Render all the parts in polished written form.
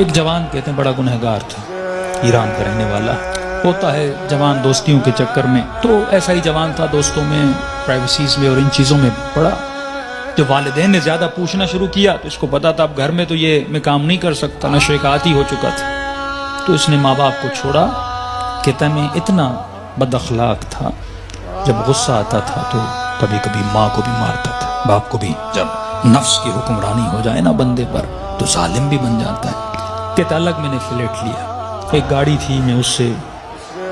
ایک جوان کہتے ہیں بڑا گنہگار تھا، ایران کا رہنے والا، ہوتا ہے جوان دوستیوں کے چکر میں، تو ایسا ہی جوان تھا، دوستوں میں، پرائیویسیز میں اور ان چیزوں میں پڑا۔ جب والدین نے زیادہ پوچھنا شروع کیا تو اس کو پتا تھا اب گھر میں تو یہ میں کام نہیں کر سکتا، نشے کا عادی ہو چکا تھا، تو اس نے ماں باپ کو چھوڑا۔ کہتا میں اتنا بد اخلاق تھا، جب غصہ آتا تھا تو کبھی کبھی ماں کو بھی مارتا تھا، باپ کو بھی۔ جب نفس کی حکمرانی ہو جائے نا بندے پر تو ظالم بھی بن جاتا ہے۔ کہتا الگ میں نے فلیٹ لیا، ایک گاڑی تھی، میں اس سے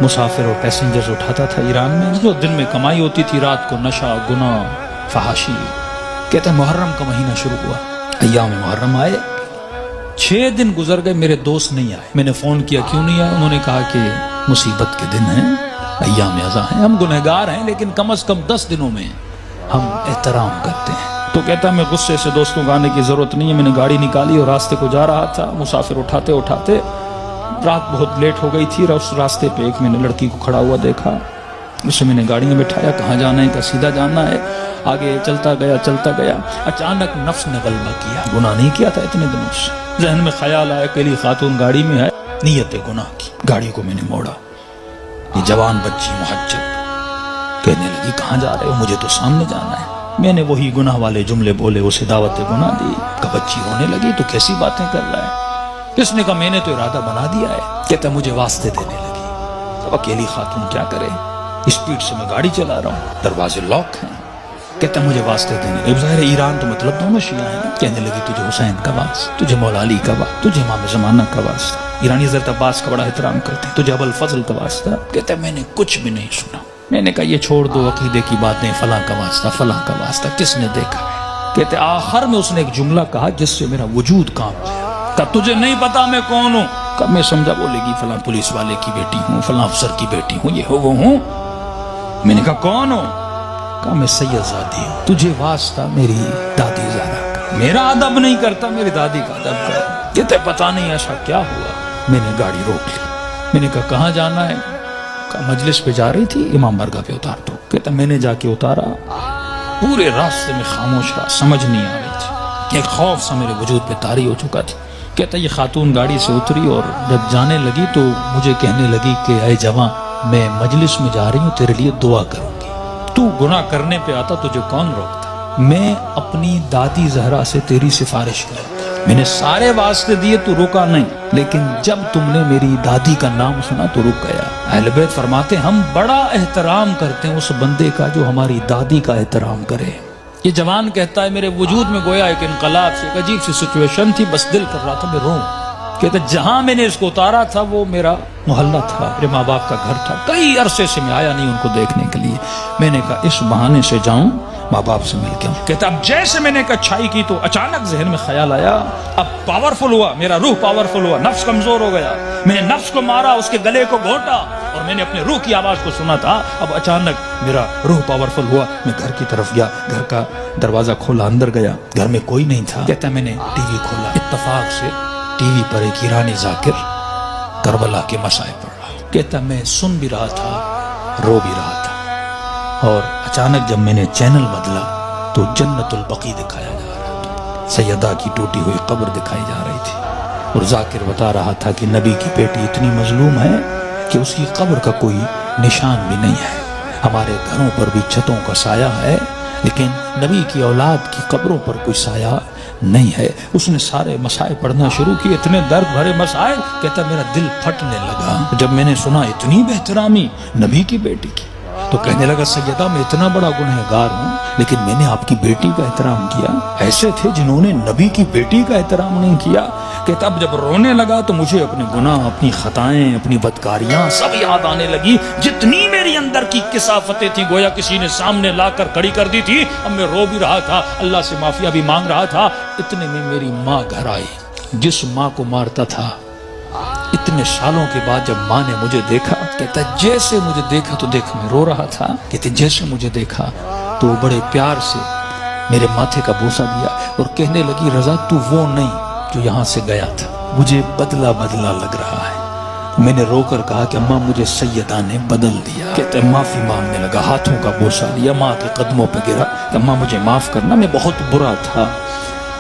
مسافر اور پیسنجرز اٹھاتا تھا ایران میں، جو دن میں کمائی ہوتی تھی، رات کو نشہ، گناہ، فحاشی۔ کہتا ہے محرم کا مہینہ شروع ہوا، ایام محرم آئے، 6 دن گزر گئے، میرے دوست نہیں آئے۔ میں نے فون کیا کیوں نہیں آئے؟ انہوں نے کہا کہ مصیبت کے دن ہیں، ایام ازاں ہیں، ہم گنہگار ہیں لیکن کم از کم 10 دنوں میں ہم احترام کرتے ہیں۔ تو کہتا میں غصے سے دوستوں کو آنے کی ضرورت نہیں ہے، میں نے گاڑی نکالی اور راستے کو جا رہا تھا، مسافر اٹھاتے اٹھاتے رات بہت لیٹ ہو گئی تھی، اور اس راستے پہ ایک میں نے لڑکی کو کھڑا ہوا دیکھا، اسے میں نے گاڑی میں بٹھایا، کہاں جانا ہے؟ کہ سیدھا جانا ہے۔ آگے چلتا گیا، اچانک نفس نے غلبہ کیا، گناہ نہیں کیا تھا اتنے دنوں سے، ذہن میں خیال آیا اکیلی خاتون گاڑی میں ہے، نیت گناہ کی، گاڑی کو میں نے موڑا۔ یہ جوان بچی محجب کہنے لگی کہاں جا رہے ہو؟ مجھے تو سامنے جانا ہے۔ میں نے وہی گناہ والے جملے بولے، اسے دعوت گناہ دی۔ کہ بچی رونے لگی تو کیسی باتیں کر رہا ہے؟ اس نے کہا میں نے تو ارادہ بنا دیا ہے۔ کہتا مجھے واسطے دینے لگی، اب اکیلی خاتون کیا کرے، اسپیڈ سے میں گاڑی چلا رہا ہوں، دروازے لاک ہیں۔ کہتا مجھے واسطے دینے لگی، ظاہر ایران تو مطلب دونوں شیعہ ہیں۔ کہنے لگی تجھے حسین کا واسطہ، تجھے مولا علی کا واسطہ، تجھے امام زمانہ کا واسطہ، ایرانی حضرت عباس کا بڑا احترام کرتے ہیں، تجھے ابو الفضل کا واسطہ۔ کہتا میں نے کچھ بھی نہیں سنا، میں نے کہا یہ چھوڑ دو عقیدے کی باتیں، فلاں کا واسطہ، فلاں کا واسطہ، کس نے دیکھا ہے؟ کہتے آخر میں اس نے ایک جملہ کہا جس سے میرا وجود کانپ گیا۔ کہا تجھے نہیں پتا میں کون ہوں؟ کہا میں سمجھا بولے گی فلاں پولیس والے کی بیٹی ہوں، فلاں افسر کی بیٹی ہوں، یہ ہو وہ ہوں۔ میں نے کہا کون ہوں؟ کہا میں سید زادی ہوں، تجھے واسطہ میری دادی زہرا کا، میرا ادب نہیں کرتا، میری دادی کا ادب کرتا۔ کہتے پتا نہیں ایسا کیا ہوا۔ میں نے گاڑی روک لی، میں نے کہا کہاں جانا ہے؟ کہا مجلس پہ جا رہی تھی، امام بارگاہ پہ اتار دو۔ کہتا میں نے جا کے اتارا، پورے راستے میں خاموش رہا، سمجھ نہیں آ رہی تھی، ایک خوف سا میرے وجود پہ طاری ہو چکا تھا۔ کہتا یہ خاتون گاڑی سے اتری اور جب جانے لگی تو مجھے کہنے لگی کہ اے جوان، میں مجلس میں جا رہی ہوں، تیرے لیے دعا کروں گی، تو گناہ کرنے پہ آتا تجھے کون روکتا؟ میں اپنی دادی زہرا سے تیری سفارش کروں، میں نے سارے واسطے دیے تو رکا نہیں، لیکن جب تم نے میری دادی کا نام سنا تو رک گیا۔ اہل بیت فرماتے ہیں ہم بڑا احترام کرتے ہیں اس بندے کا جو ہماری دادی کا احترام کرے۔ یہ جوان کہتا ہے میرے وجود میں گویا ایک انقلاب سے، ایک عجیب سی سچویشن تھی، بس دل کر رہا تھا میں روں۔ کہتا جہاں میں نے اس کو اتارا تھا وہ میرا محلہ تھا، میرے ماں باپ کا گھر تھا، کئی عرصے سے میں آیا نہیں ان کو دیکھنے کے لیے۔ میں نے کہا اس بہانے سے جاؤں، ماں باپ سے مل کے۔ کہتا اب جیسے میں نے کچھائی کی تو اچانک ذہن میں خیال آیا، اب پاورفل ہوا، میرا روح پاورفل ہوا، نفس کمزور ہو گیا، میں نے نفس کو مارا، اس کے گلے کو گھونٹا، اور میں نے اپنے روح کی آواز کو سنا تھا۔ اب اچانک میرا روح پاورفل ہوا، میں گھر کی طرف گیا، گھر کا دروازہ کھولا، اندر گیا، گھر میں کوئی نہیں تھا۔ کہتا میں نے ٹی وی کھولا، اتفاق سے ٹی وی پر ایک ایرانی ذاکر کربلا کے مسائل پڑھ رہا تھا۔ کہتا میں سن بھی رہا تھا، رو بھی رہا تھا، اور اچانک جب میں نے چینل بدلا تو جنت البقیع دکھایا جا رہا تھا، سیدہ کی ٹوٹی ہوئی قبر دکھائی جا رہی تھی، اور ذاکر بتا رہا تھا کہ نبی کی بیٹی اتنی مظلوم ہے کہ اس کی قبر کا کوئی نشان بھی نہیں ہے، ہمارے گھروں پر بھی چھتوں کا سایہ ہے لیکن نبی کی اولاد کی قبروں پر کوئی سایہ نہیں ہے۔ اس نے سارے مسائل پڑھنا شروع کی، اتنے درد بھرے مسائل، کہتا میرا دل پھٹنے لگا جب میں نے سنا اتنی بہترامی نبی کی بیٹی کی۔ تو کہنے لگا سیدہ میں اتنا بڑا گنہگار ہوں لیکن میں نے آپ کی بیٹی کا احترام کیا، ایسے تھے جنہوں نے نبی کی بیٹی کا احترام نہیں کیا۔ کہتا اب جب رونے لگا تو مجھے اپنے گناہ، اپنی خطائیں، اپنی بدکاریاں سب یاد آنے لگی، جتنی میری اندر کی کثافتیں تھیں گویا کسی نے سامنے لا کر کھڑی کر دی تھی۔ اب میں رو بھی رہا تھا، اللہ سے معافیہ بھی مانگ رہا تھا۔ اتنے میں میری ماں گھر آئی، جس ماں کو مارتا تھا، اتنے سالوں کے بعد جب ماں نے مجھے دیکھا، کہتا جیسے مجھے دیکھا تو دیکھ میں رو رہا تھا، کہتے جیسے مجھے دیکھا تو بڑے پیار سے میرے ماتھے کا بوسہ دیا اور کہنے لگی رضا تو وہ نہیں جو یہاں سے گیا تھا، مجھے بدلا بدلا لگ رہا ہے۔ میں نے رو کر کہا کہ اماں مجھے سیدہ نے بدل دیا۔ کہتے معافی مانگنے لگا، ہاتھوں کا بوسہ لیا، ماں کے قدموں پہ گرا کہ اماں مجھے معاف کرنا، میں بہت برا تھا۔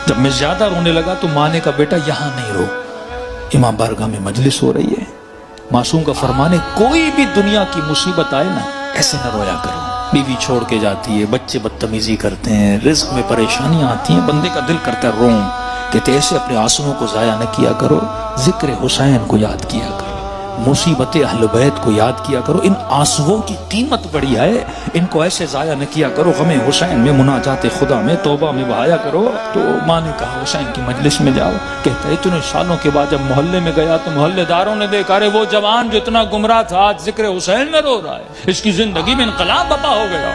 جب میں زیادہ رونے لگا تو ماں نے کہا بیٹا یہاں نہیں رو، امام بارگاہ میں مجلس ہو رہی ہے، معصوم کا فرمان ہے کوئی بھی دنیا کی مصیبت آئے نا ایسے نہ رویا کرو، بیوی چھوڑ کے جاتی ہے، بچے بدتمیزی کرتے ہیں، رزق میں پریشانیاں آتی ہیں، بندے کا دل کرتا ہے روم، کہتے ایسے اپنے آنسوؤں کو ضائع نہ کیا کرو، ذکر حسین کو یاد کیا کرو، مصیبت اہل بیت کو یاد کیا کرو، ان آنسوؤں کی قیمت بڑی ہے، ان کو ایسے ضائع نہ کیا کرو، غم حسین میں، مناجات خدا میں، توبہ میں بہایا کرو۔ تو ماں نے کہا حسین کی مجلس میں جاؤ، کہتا ہے اتنے سالوں کے بعد جب محلے میں گیا تو محلے داروں نے دیکھا ارے وہ جوان جو اتنا گمراہ تھا آج ذکر حسین میں رو رہا ہے، اس کی زندگی میں انقلاب بپا ہو گیا۔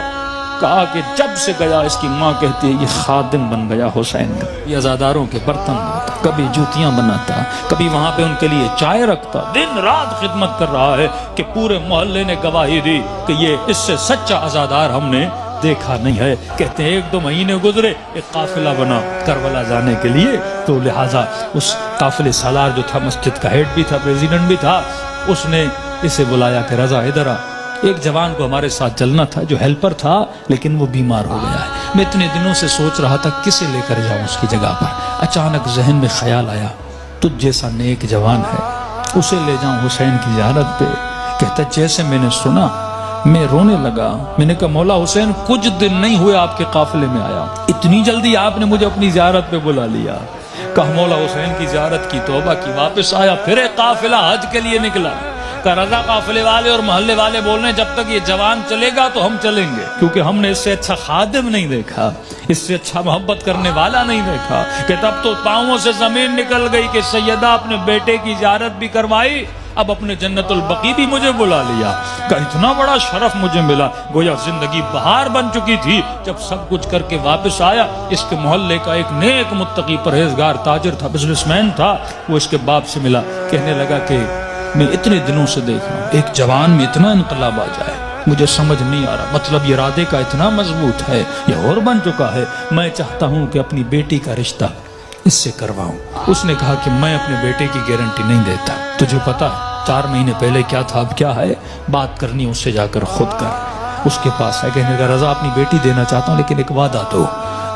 کہا کہ جب سے گیا، اس کی ماں کہتی ہے یہ خادم بن گیا حسین کا، یہ عزاداروں کے برتن دھوتا، کبھی جوتیاں بناتا، کبھی وہاں پہ ان کے لیے چائے رکھتا، دن رات خدمت کر رہا ہے کہ پورے محلے نے گواہی دی کہ یہ اس سے سچا عزادار ہم نے دیکھا نہیں ہے۔ کہتے ہیں 1-2 مہینے گزرے، ایک قافلہ بنا کربلا جانے کے لیے، تو لہٰذا اس قافلے سالار جو تھا، مسجد کا ہیڈ بھی تھا، پریزیڈنٹ بھی تھا، اس نے اسے بلایا کہ رضا ادھر آ، ایک جوان کو ہمارے ساتھ چلنا تھا جو ہیلپر تھا لیکن وہ بیمار ہو گیا ہے، میں اتنے دنوں سے سوچ رہا تھا کسے لے کر جاؤں اس کی جگہ پر، اچانک ذہن میں خیال آیا تجھ جیسا نیک جوان ہے، اسے لے جاؤں حسین کی زیارت پہ۔ کہتا جیسے میں نے سنا میں رونے لگا، میں نے کہا مولا حسین کچھ دن نہیں ہوئے آپ کے قافلے میں آیا، اتنی جلدی آپ نے مجھے اپنی زیارت پہ بلا لیا۔ کہا مولا حسین کی زیارت کی، توبہ کی، واپس آیا، پھر ایک قافلہ حج کے لیے نکلا۔ کہا رضا قافلے والے اور محلے والے بول رہے ہیں جب تک یہ جوان چلے گا تو ہم چلیں گے، کیونکہ ہم نے اس سے اچھا خادم نہیں دیکھا، اس سے اچھا محبت کرنے والا نہیں دیکھا۔ کہ تب تو پاؤں سے زمین نکل گئی کہ سیدہ اپنے بیٹے کی زیارت بھی کروائی، اب اپنے جنت البقیع بھی مجھے بلا لیا۔ کہ اتنا بڑا شرف مجھے ملا، گویا زندگی بہار بن چکی تھی۔ جب سب کچھ کر کے واپس آیا، اس کے محلے کا ایک نیک متقی پرہیزگار تاجر تھا، بزنس مین تھا، وہ اس کے باپ سے ملا، کہنے لگا کہ میں اتنے دنوں سے دیکھ رہا ہوں ایک جوان میں اتنا انقلاب آ جائے، مجھے سمجھ نہیں آ رہا، مطلب یہ ارادے کا اتنا مضبوط ہے، یہ اور بن چکا ہے، میں چاہتا ہوں کہ اپنی بیٹی کا رشتہ اس سے کرواؤں۔ اس نے کہا کہ میں اپنے بیٹے کی گارنٹی نہیں دیتا، تجھے پتا ہے 4 مہینے پہلے کیا تھا اب کیا ہے، بات کرنی اس سے جا کر خود کر۔ اس کے پاس ہے، کہنے لگا رضا اپنی بیٹی دینا چاہتا ہوں لیکن ایک وعدہ دو۔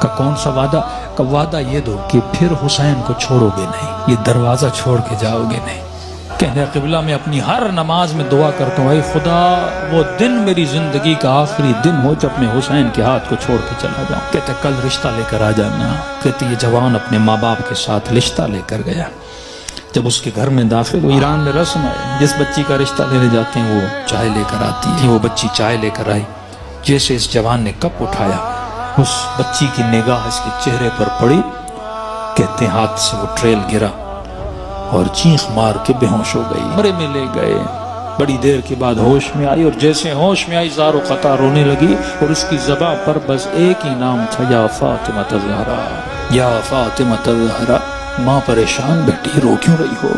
کہ کون سا وعدہ؟ کہ وعدہ یہ دو کہ پھر حسین کو چھوڑو گے نہیں، یہ دروازہ چھوڑ کے جاؤ گے نہیں۔ کہنے قبلہ میں اپنی ہر نماز میں دعا کرتا ہوں اے خدا وہ دن میری زندگی کا آخری دن ہو جب میں حسین کے ہاتھ کو چھوڑ کے چلا جاؤں۔ کہتے کل رشتہ لے کر آ جانا۔ کہتے یہ جوان اپنے ماں باپ کے ساتھ رشتہ لے کر گیا۔ جب اس کے گھر میں داخل وہ ایران میں رسم ہے، جس بچی کا رشتہ لینے جاتے ہیں وہ چائے لے کر آتی ہے، وہ بچی چائے لے کر آئی، جیسے اس جوان نے کپ اٹھایا اس بچی کی نگاہ اس کے چہرے پر پڑی، کہتے ہیں ہاتھ سے وہ ٹریل گرا اور چیخ مار کے بے ہوش ہو گئی، کمرے میں لے گئے، بڑی دیر کے بعد ہوش میں آئی اور جیسے ہوش میں آئی زار و قطع رونے لگی اور اس کی زبان پر بس ایک ہی نام تھا یا فاطمہ الزہرا، یا فاطمہ الزہرا۔ ماں پریشان بیٹی رو کیوں رہی ہو؟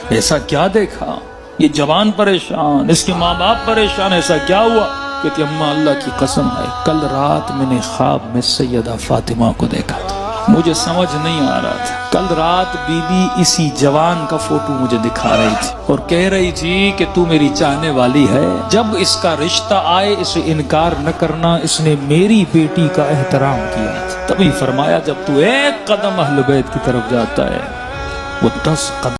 ایسا کیا دیکھا؟ یہ جوان پریشان، اس کے ماں باپ پریشان، ایسا کیا ہوا؟ کہتی اماں اللہ کی قسم ہے کل رات میں نے خواب میں سیدہ فاطمہ کو دیکھا تھا، مجھے سمجھ نہیں آ رہا تھا، کل رات بی بی اسی جوان کا فوٹو مجھے دکھا رہی تھی اور کہہ رہی تھی کہ تو میری چاہنے والی ہے، جب اس کا رشتہ آئے اسے انکار نہ کرنا، اس نے میری بیٹی کا احترام کیا تھا۔ تبھی فرمایا جب تو 1 قدم اہل بیت کی طرف جاتا ہے وہ 10 قدم